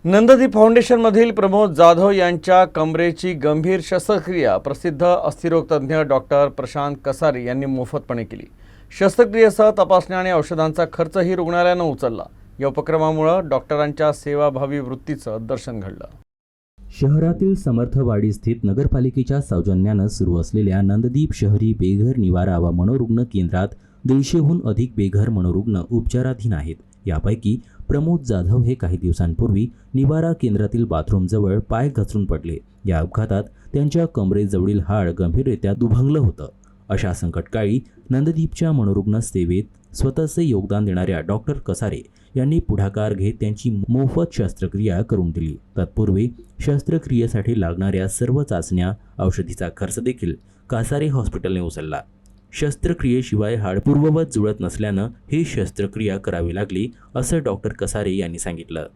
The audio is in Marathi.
नंददीप फाउंडेशनमधील प्रमोद जाधव यांच्या कमरेची गंभीर शस्त्रक्रिया प्रसिद्ध अस्थिरोग तज्ज्ञ डॉक्टर प्रशांत कसारे यांनी मोफतपणे केली। शस्त्रक्रियेसह तपासण्या आणि औषधांचा खर्चही रुग्णालयानं उचलला। या उपक्रमामुळे डॉक्टरांच्या सेवाभावी वृत्तीचं दर्शन घडलं। शहरातील समर्थवाडी स्थित नगरपालिकेच्या सौजन्यानं सुरू असलेल्या नंददीप शहरी बेघर निवारा व मनोरुग्ण केंद्रात 150हून अधिक बेघर मनोरुग्ण उपचाराधीन आहेत। यापैकी प्रमोद जाधव हे काही दिवसांपूर्वी निवारा केंद्रातील बाथरूमजवळ पाय घसरून पडले। या अपघातात त्यांच्या कमरेजवळील हाड गंभीररित्या दुभंगलं होतं। अशा संकटकाळी नंददीपच्या मनोरुग्ण सेवेत स्वतःचे योगदान देणाऱ्या डॉक्टर कसारे यांनी पुढाकार घेत त्यांची मोफत शस्त्रक्रिया करून दिली। तत्पूर्वी शस्त्रक्रियेसाठी लागणाऱ्या सर्व चाचण्या, औषधीचा खर्च देखील कसारे हॉस्पिटलने उचलला। शस्त्रक्रियेशिवाय हाड पूर्ववत जुळत नसल्यानं ही शस्त्रक्रिया करावी लागली, असं डॉक्टर कसारे यांनी सांगितलं।